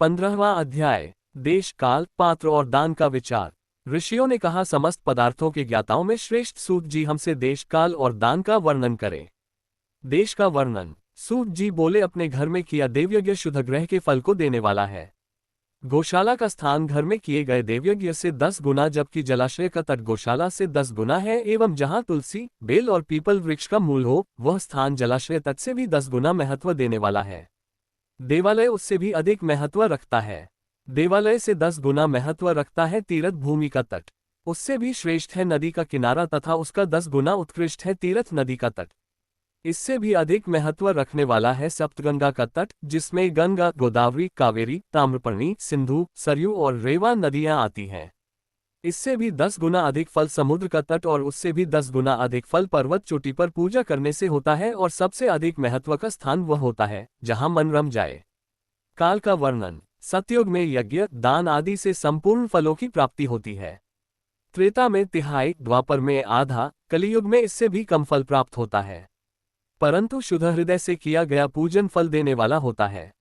15वां अध्याय। देश, काल, पात्र और दान का विचार। ऋषियों ने कहा, समस्त पदार्थों के ज्ञाताओं में श्रेष्ठ सूत जी हमसे देश, काल और दान का वर्णन करें। देश का वर्णन। सूत जी बोले, अपने घर में किया देवयज्ञ शुद्ध ग्रह के फल को देने वाला है। गौशाला का स्थान घर में किए गए देवयज्ञ से 10 गुना, जबकि जलाशय का तट गौशाला से 10 गुना है। एवं जहाँ तुलसी, बेल और पीपल वृक्ष का मूल हो, वह स्थान जलाशय तट से भी 10 गुना महत्व देने वाला है। देवालय उससे भी अधिक महत्व रखता है। देवालय से 10 गुना महत्व रखता है तीर्थ भूमि का तट। उससे भी श्रेष्ठ है नदी का किनारा तथा उसका 10 गुना उत्कृष्ट है तीर्थ नदी का तट। इससे भी अधिक महत्व रखने वाला है सप्तगंगा का तट, जिसमें गंगा, गोदावरी, कावेरी, ताम्रपर्णी, सिंधु, सरयू और रेवा नदियां आती हैं। इससे भी 10 गुना अधिक फल समुद्र का तट और उससे भी 10 गुना अधिक फल पर्वत चोटी पर पूजा करने से होता है। और सबसे अधिक महत्व का स्थान वह होता है जहां मन रम जाए। काल का वर्णन। सतयुग में यज्ञ, दान आदि से संपूर्ण फलों की प्राप्ति होती है। त्रेता में तिहाई, द्वापर में आधा, कलियुग में इससे भी कम फल प्राप्त होता है। परंतु शुद्ध हृदय से किया गया पूजन फल देने वाला होता है।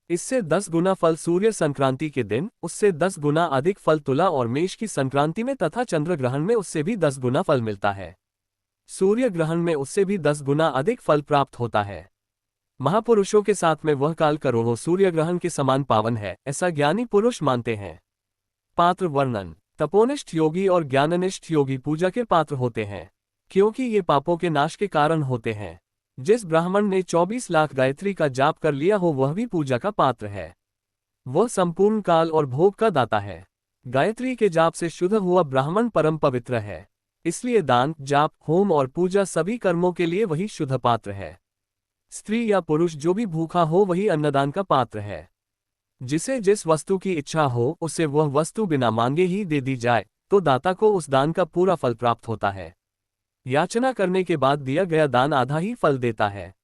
इससे 10 गुना फल सूर्य संक्रांति के दिन, उससे 10 गुना अधिक फल तुला और मेष की संक्रांति में तथा चंद्र ग्रहण में उससे भी 10 गुना फल मिलता है। सूर्य ग्रहण में उससे भी 10 गुना अधिक फल प्राप्त होता है। महापुरुषों के साथ में वह काल करोड़ों सूर्य ग्रहण के समान पावन है, ऐसा ज्ञानी पुरुष मानते हैं। पात्र वर्णन। तपोनिष्ठ योगी और ज्ञाननिष्ठ योगी पूजा के पात्र होते हैं, क्योंकि ये पापों के नाश के कारण होते हैं। जिस ब्राह्मण ने 24 लाख गायत्री का जाप कर लिया हो, वह भी पूजा का पात्र है। वह संपूर्ण काल और भोग का दाता है। गायत्री के जाप से शुद्ध हुआ ब्राह्मण परम पवित्र है। इसलिए दान, जाप, होम और पूजा सभी कर्मों के लिए वही शुद्ध पात्र है। स्त्री या पुरुष जो भी भूखा हो, वही अन्नदान का पात्र है। जिसे जिस वस्तु की इच्छा हो, उसे वह वस्तु बिना मांगे ही दे दी जाए, तो दाता को उस दान का पूरा फल प्राप्त होता है। याचना करने के बाद दिया गया दान आधा ही फल देता है।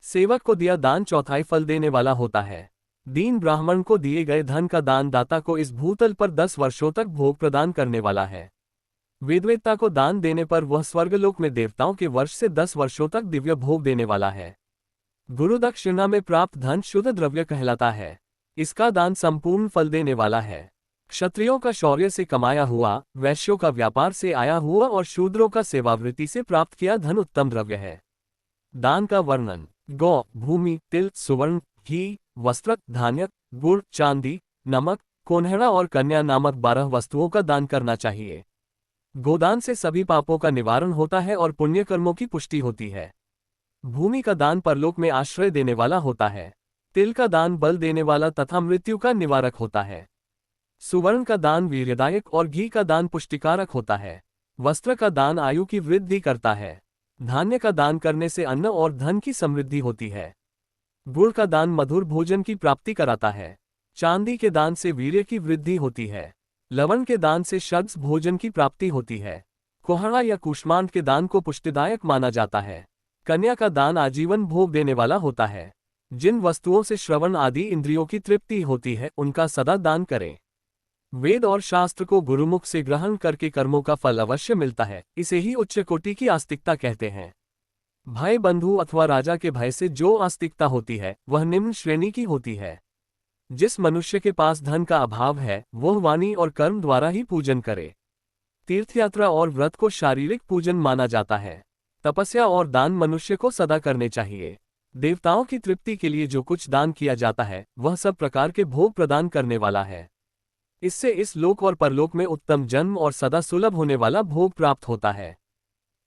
सेवक को दिया दान चौथाई फल देने वाला होता है। दीन ब्राह्मण को दिए गए धन का दान दाता को इस भूतल पर 10 वर्षों तक भोग प्रदान करने वाला है। वेदवेत्ता को दान देने पर वह स्वर्गलोक में देवताओं के वर्ष से 10 वर्षों तक दिव्य भोग देने वाला है। गुरु दक्षिणा में प्राप्त धन शुद्ध द्रव्य कहलाता है। इसका दान संपूर्ण फल देने वाला है। क्षत्रियों का शौर्य से कमाया हुआ, वैश्यों का व्यापार से आया हुआ और शूद्रों का सेवावृत्ति से प्राप्त किया धन उत्तम द्रव्य है। दान का वर्णन। गौ, भूमि, तिल, सुवर्ण, घी, वस्त्र, धान्य, गुड़, चांदी, नमक, कोन्हरा और कन्या नामक 12 वस्तुओं का दान करना चाहिए। गोदान से सभी पापों का निवारण होता है और पुण्य कर्मों की पुष्टि होती है। भूमि का दान परलोक में आश्रय देने वाला होता है। तिल का दान बल देने वाला तथा मृत्यु का निवारक होता है। सुवर्ण का दान वीर्यदायक और घी का दान पुष्टिकारक होता है। वस्त्र का दान आयु की वृद्धि करता है। धान्य का दान करने से अन्न और धन की समृद्धि होती है। गुड़ का दान मधुर भोजन की प्राप्ति कराता है। चांदी के दान से वीर्य की वृद्धि होती है। लवण के दान से शग्स भोजन की प्राप्ति होती है। कोहड़ा या कुष्मांड के दान को पुष्टिदायक माना जाता है। कन्या का दान आजीवन भोग देने वाला होता है। जिन वस्तुओं से श्रवण आदि इंद्रियों की तृप्ति होती है, उनका सदा दान करें। वेद और शास्त्र को गुरुमुख से ग्रहण करके कर्मों का फल अवश्य मिलता है। इसे ही उच्च कोटि की आस्तिकता कहते हैं। भाई बंधु अथवा राजा के भय से जो आस्तिकता होती है, वह निम्न श्रेणी की होती है। जिस मनुष्य के पास धन का अभाव है, वह वाणी और कर्म द्वारा ही पूजन करे। तीर्थयात्रा और व्रत को शारीरिक पूजन माना जाता है। तपस्या और दान मनुष्य को सदा करने चाहिए। देवताओं की तृप्ति के लिए जो कुछ दान किया जाता है, वह सब प्रकार के भोग प्रदान करने वाला है। इससे इस लोक और परलोक में उत्तम जन्म और सदा सुलभ होने वाला भोग प्राप्त होता है।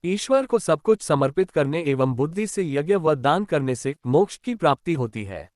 ईश्वर को सब कुछ समर्पित करने एवं बुद्धि से यज्ञ व दान करने से मोक्ष की प्राप्ति होती है।